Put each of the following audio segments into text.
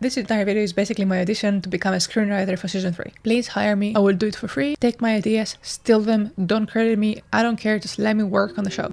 This entire video is basically my audition to become a screenwriter for season 3. Please hire me, I will do it for free. Take my ideas, steal them, don't credit me, I don't care, just let me work on the show.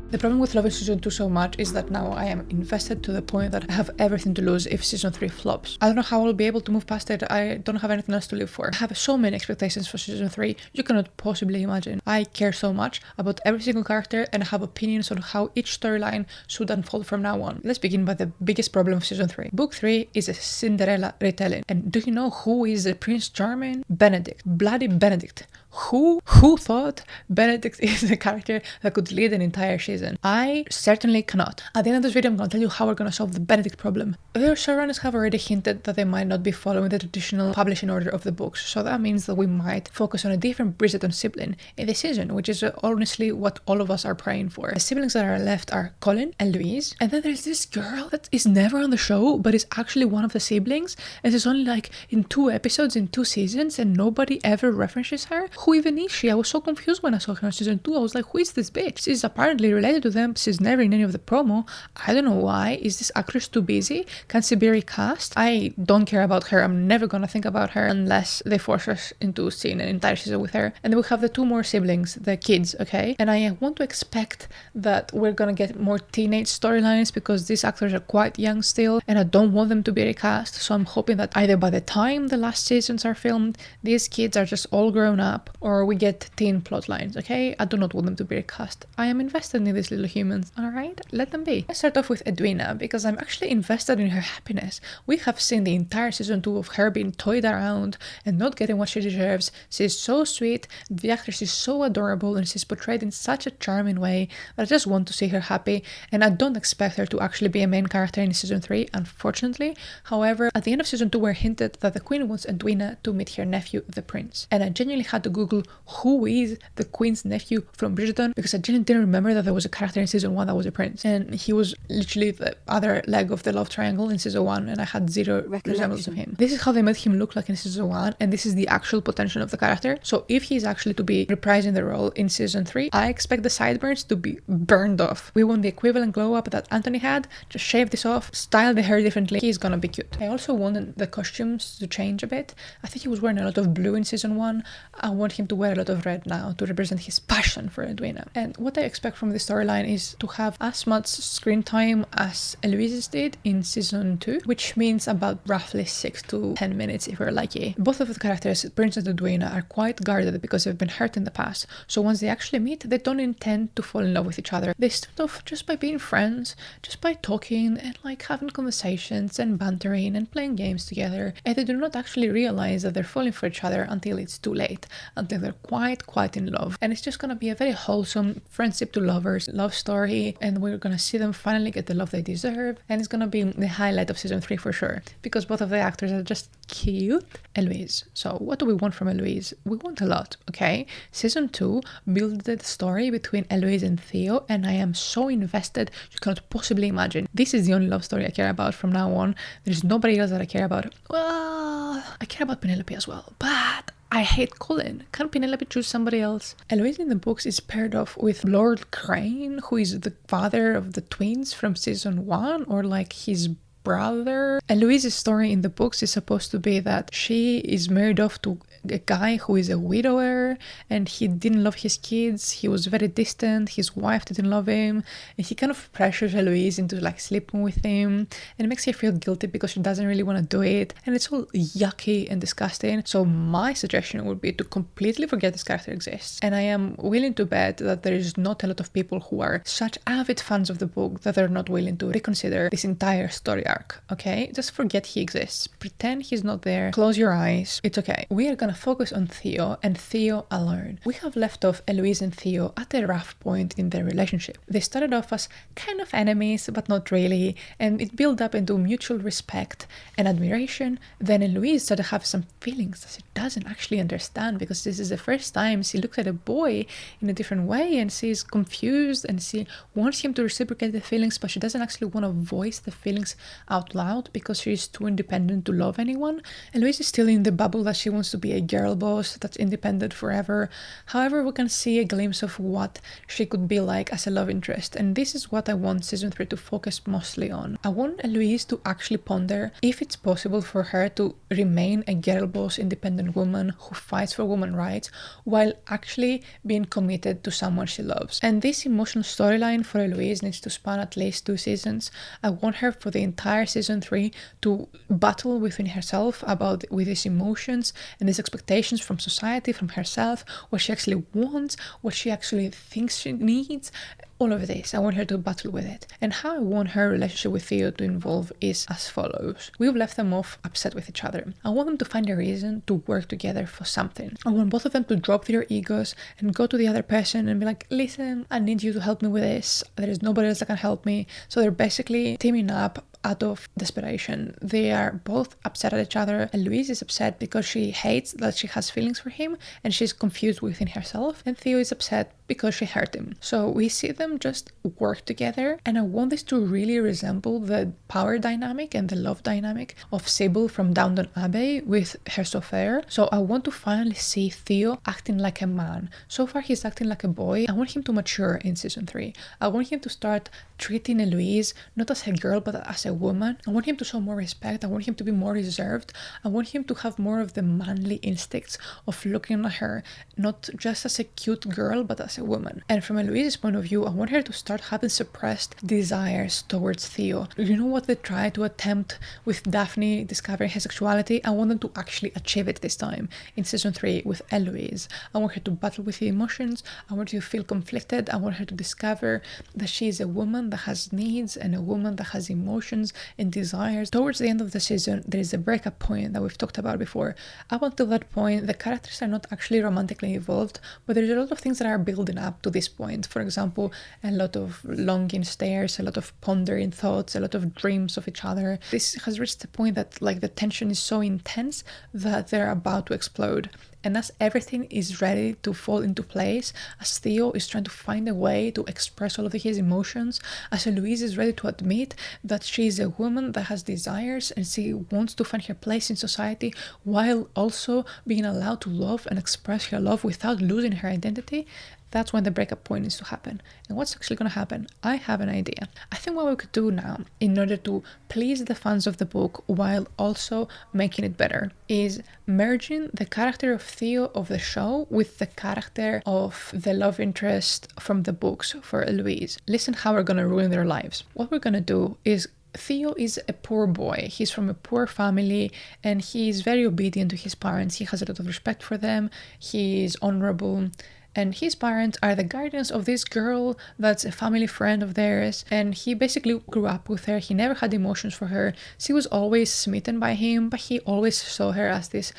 The problem with loving season 2 so much is that now I am invested to the point that I have everything to lose if season 3 flops. I don't know how I'll be able to move past it. I don't have anything else to live for. I have so many expectations for season 3, you cannot possibly imagine. I care so much about every single character and I have opinions on how each storyline should unfold from now on. Let's begin by the biggest problem of season 3. Book 3 is a Cinderella retelling. And do you know who is the Prince Charming? Benedict. Bloody Benedict. Who thought Benedict is a character that could lead an entire season? I certainly cannot. At the end of this video, I'm going to tell you how we're going to solve the Benedict problem. Their showrunners have already hinted that they might not be following the traditional publishing order of the books, so that means that we might focus on a different Bridgerton sibling in the season, which is honestly what all of us are praying for. The siblings that are left are Colin and Louise, and then there's this girl that is never on the show, but is actually one of the siblings, and she's only like in 2 episodes in 2 seasons, and nobody ever references her. Who even is she? I was so confused when I saw her in season 2. I was like, who is this bitch? She's apparently related to them. She's never in any of the promo. I don't know why. Is this actress too busy? Can she be recast? I don't care about her. I'm never gonna think about her unless they force us into seeing an entire season with her. And then we have the 2 more siblings, the kids, okay? And I want to expect that we're gonna get more teenage storylines because these actors are quite young still and I don't want them to be recast. So I'm hoping that either by the time the last seasons are filmed, these kids are just all grown up, or we get teen plot lines, okay? I do not want them to be recast. I am invested in these little humans, alright? Let them be. Let's start off with Edwina, because I'm actually invested in her happiness. We have seen the entire season 2 of her being toyed around and not getting what she deserves. She's so sweet, the actress is so adorable, and she's portrayed in such a charming way that I just want to see her happy, and I don't expect her to actually be a main character in season 3, unfortunately. However, at the end of season 2 we're hinted that the queen wants Edwina to meet her nephew, the prince. And I genuinely had to Google who is the queen's nephew from Bridgerton, because I didn't remember that there was a character in season 1 that was a prince, and he was literally the other leg of the love triangle in season 1, and I had zero resemblance of him. This is how they made him look like in season 1, and this is the actual potential of the character. So if he's actually to be reprising the role in season 3, I expect the sideburns to be burned off. We want the equivalent glow up that Anthony had. Just shave this off, style the hair differently, he's gonna be cute. I also wanted the costumes to change a bit. I think he was wearing a lot of blue in season 1. I want him to wear a lot of red now to represent his passion for Edwina. And what I expect from this storyline is to have as much screen time as Eloise did in season 2, which means about roughly 6 to 10 minutes if we're lucky. Both of the characters, Prince and Edwina, are quite guarded because they've been hurt in the past, so once they actually meet, they don't intend to fall in love with each other. They start off just by being friends, just by talking and like having conversations and bantering and playing games together, and they do not actually realize that they're falling for each other until it's too late, until they're quite in love. And it's just gonna be a very wholesome friendship to lovers love story, and we're gonna see them finally get the love they deserve, and it's gonna be the highlight of season 3 for sure, because both of the actors are just cute. Eloise. So what do we want from Eloise? We want a lot, okay? Season 2 built the story between Eloise and Theo, and I am so invested you cannot possibly imagine. This is the only love story I care about from now on. There's nobody else that I care about. Well, I care about Penelope as well, but I hate Colin. Can't Penelope choose somebody else? Eloise in the books is paired off with Lord Crane, who is the father of the twins from season 1, or like his brother. Eloise's story in the books is supposed to be that she is married off to a guy who is a widower, and he didn't love his kids, he was very distant, his wife didn't love him, and he kind of pressures Eloise into like sleeping with him, and it makes her feel guilty because she doesn't really want to do it, and it's all yucky and disgusting. So my suggestion would be to completely forget this character exists, and I am willing to bet that there is not a lot of people who are such avid fans of the book that they're not willing to reconsider this entire story arc, okay? Just forget he exists, pretend he's not there, close your eyes, it's okay. We are gonna focus on Theo and Theo alone. We have left off Eloise and Theo at a rough point in their relationship. They started off as kind of enemies, but not really, and it built up into mutual respect and admiration. Then Eloise started to have some feelings that she doesn't actually understand, because this is the first time she looks at a boy in a different way, and she's confused, and she wants him to reciprocate the feelings, but she doesn't actually want to voice the feelings out loud because she's too independent to love anyone. Eloise is still in the bubble that she wants to be a girl boss that's independent forever. However, we can see a glimpse of what she could be like as a love interest, and this is what I want season 3 to focus mostly on. I want Eloise to actually ponder if it's possible for her to remain a girl boss independent woman who fights for women's rights while actually being committed to someone she loves. And this emotional storyline for Eloise needs to span at least 2 seasons. I want her for the entire season 3 to battle within herself with these emotions and these expectations from society, from herself, what she actually wants, what she actually thinks she needs. All of this, I want her to battle with it. And how I want her relationship with Theo to involve is as follows. We've left them off upset with each other. I want them to find a reason to work together for something. I want both of them to drop their egos and go to the other person and be like, listen, I need you to help me with this. There is nobody else that can help me. So they're basically teaming up out of desperation. They are both upset at each other. And Louise is upset because she hates that she has feelings for him and she's confused within herself. And Theo is upset because she hurt him. So we see them just work together, and I want this to really resemble the power dynamic and the love dynamic of Sybil from Downton Abbey with her Sopher. So I want to finally see Theo acting like a man. So far he's acting like a boy. I want him to mature in season 3. I want him to start treating Eloise not as a girl but as a woman. I want him to show more respect. I want him to be more reserved. I want him to have more of the manly instincts of looking at her not just as a cute girl but as a woman. And from Eloise's point of view, I want her to start having suppressed desires towards Theo. You know what they try to attempt with Daphne discovering her sexuality? I want them to actually achieve it this time in season 3 with Eloise. I want her to battle with the emotions. I want her to feel conflicted. I want her to discover that she is a woman that has needs and a woman that has emotions and desires. Towards the end of the season, there is a breakup point that we've talked about before. Up until that point, the characters are not actually romantically involved, but there's a lot of things that are building up to this point. For example, a lot of longing stares, a lot of pondering thoughts, a lot of dreams of each other. This has reached the point that the tension is so intense that they're about to explode. And as everything is ready to fall into place, as Theo is trying to find a way to express all of his emotions, as Eloise is ready to admit that she is a woman that has desires and she wants to find her place in society while also being allowed to love and express her love without losing her identity, that's when the breakup point needs to happen. And what's actually going to happen? I have an idea. I think what we could do now, in order to please the fans of the book while also making it better, is merging the character of Theo of the show with the character of the love interest from the books for Eloise. Listen how we're going to ruin their lives. What we're going to do is Theo is a poor boy. He's from a poor family and he's very obedient to his parents. He has a lot of respect for them. He is honorable. And his parents are the guardians of this girl that's a family friend of theirs. And he basically grew up with her. He never had emotions for her. She was always smitten by him, but he always saw her as this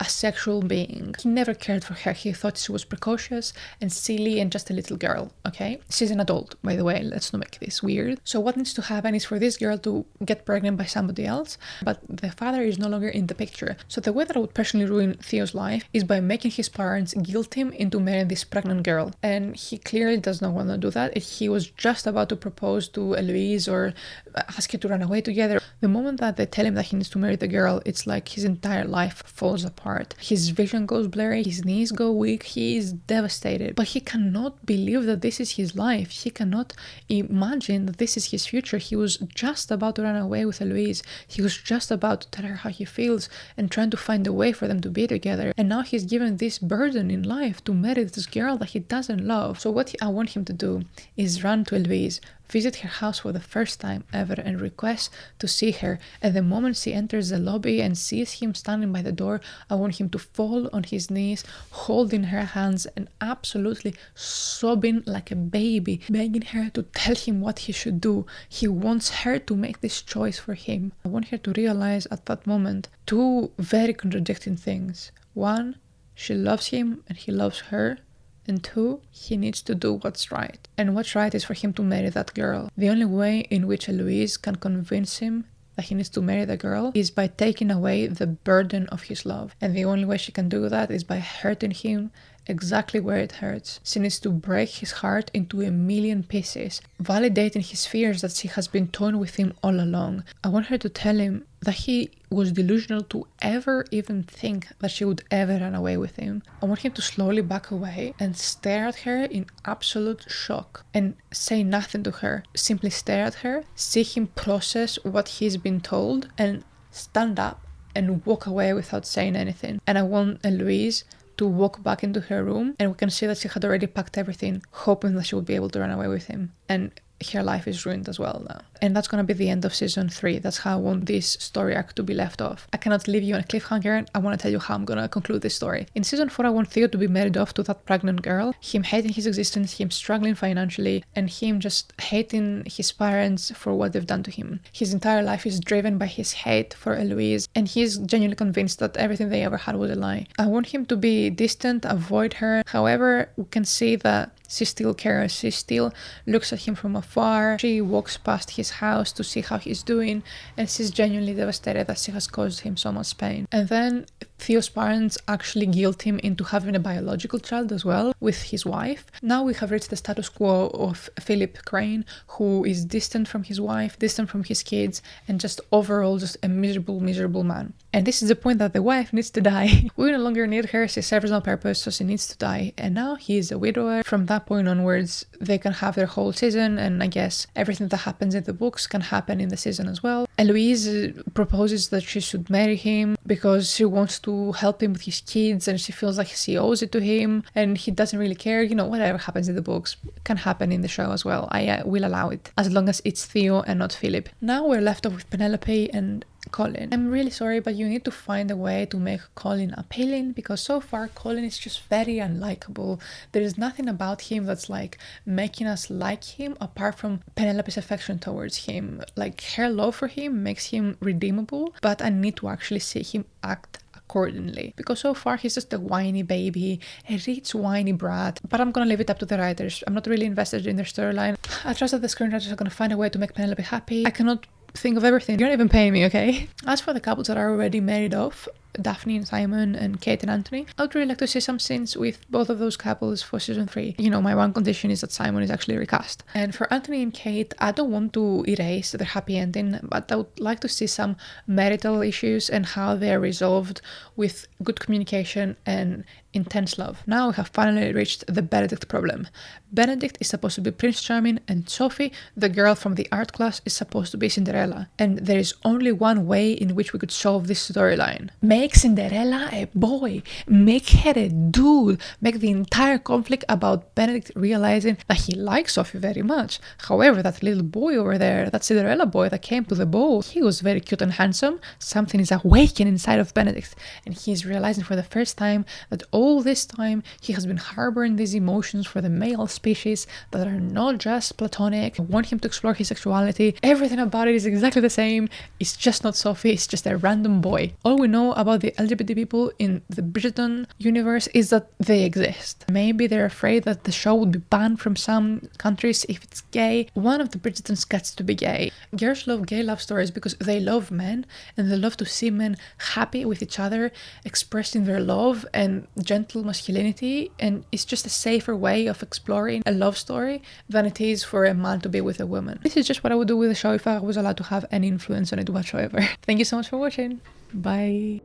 asexual being. He never cared for her. He thought she was precocious and silly and just a little girl, okay? She's an adult, by the way. Let's not make this weird. So what needs to happen is for this girl to get pregnant by somebody else, but the father is no longer in the picture. So the way that I would personally ruin Theo's life is by making his parents guilt him into marrying this pregnant girl. And he clearly does not want to do that. He was just about to propose to Eloise or ask her to run away together. The moment that they tell him that he needs to marry the girl, it's like his entire life falls apart. His vision goes blurry, his knees go weak, he is devastated. But he cannot believe that this is his life. He cannot imagine that this is his future. He was just about to run away with Eloise. He was just about to tell her how he feels and trying to find a way for them to be together. And now he's given this burden in life to marry this girl that he doesn't love. So what I want him to do is run to Eloise, visit her house for the first time ever and request to see her. And the moment she enters the lobby and sees him standing by the door, I want him to fall on his knees, holding her hands and absolutely sobbing like a baby, begging her to tell him what he should do. He wants her to make this choice for him. I want her to realize at that moment 2 very contradicting things. 1, she loves him and he loves her. And 2, he needs to do what's right. And what's right is for him to marry that girl. The only way in which Eloise can convince him that he needs to marry the girl is by taking away the burden of his love. And the only way she can do that is by hurting him exactly where it hurts. She needs to break his heart into a million pieces, validating his fears that she has been torn with him all along. I want her to tell him that he was delusional to ever even think that she would ever run away with him. I want him to slowly back away and stare at her in absolute shock and say nothing to her. Simply stare at her, see him process what he's been told, and stand up and walk away without saying anything. And I want Eloise to walk back into her room, and we can see that she had already packed everything, hoping that she would be able to run away with him. And her life is ruined as well now. And that's gonna be the end of season 3. That's how I want this story arc to be left off. I cannot leave you on a cliffhanger. I want to tell you how I'm gonna conclude this story. In season 4, I want Theo to be married off to that pregnant girl, him hating his existence, him struggling financially, and him just hating his parents for what they've done to him. His entire life is driven by his hate for Eloise, and he's genuinely convinced that everything they ever had was a lie. I want him to be distant, avoid her. However, we can see that she still cares. She still looks at him from afar. She walks past his house to see how he's doing, and she's genuinely devastated that she has caused him so much pain. And then Theo's parents actually guilt him into having a biological child as well with his wife. Now we have reached the status quo of Philip Crane, who is distant from his wife, distant from his kids, and just overall just a miserable man. And this is the point that the wife needs to die. We no longer need her, she serves no purpose, so she needs to die. And now he is a widower. From that point onwards, they can have their whole season, and I guess everything that happens in the books can happen in the season as well. Eloise proposes that she should marry him because she wants to help him with his kids, and she feels like she owes it to him, and he doesn't really care. You know, whatever happens in the books can happen in the show as well. I will allow it, as long as it's Theo and not Philip. Now we're left off with Penelope and Colin. I'm really sorry, but you need to find a way to make Colin appealing, because so far Colin is just very unlikable. There is nothing about him that's like making us like him apart from Penelope's affection towards him. Like, her love for him makes him redeemable, but I need to actually see him act accordingly, because so far he's just a whiny baby, a rich whiny brat. But I'm gonna leave it up to the writers. I'm not really invested in their storyline. I trust that the screenwriters are gonna find a way to make Penelope happy. I cannot think of everything. You're not even paying me, okay? As for the couples that are already married off, Daphne and Simon and Kate and Anthony, I would really like to see some scenes with both of those couples for season 3. You know, my one condition is that Simon is actually recast. And for Anthony and Kate, I don't want to erase their happy ending, but I would like to see some marital issues and how they're resolved with good communication and intense love. Now we have finally reached the Benedict problem. Benedict is supposed to be Prince Charming, and Sophie, the girl from the art class, is supposed to be Cinderella. And there is only one way in which we could solve this storyline. Make Cinderella a boy. Make her a dude. Make the entire conflict about Benedict realizing that he likes Sophie very much. However, that little boy over there, that Cinderella boy that came to the ball, he was very cute and handsome. Something is awakening inside of Benedict, and he's realizing for the first time that all this time he has been harboring these emotions for the male species that are not just platonic. I want him to explore his sexuality. Everything about it is exactly the same. It's just not Sophie, it's just a random boy. All we know about the LGBT people in the Bridgerton universe is that they exist. Maybe they're afraid that the show would be banned from some countries if it's gay. One of the Bridgertons gets to be gay. Girls love gay love stories because they love men, and they love to see men happy with each other, expressing their love and gentle masculinity, and it's just a safer way of exploring a love story than it is for a man to be with a woman. This is just what I would do with the show if I was allowed to have any influence on it whatsoever. Thank you so much for watching. Bye.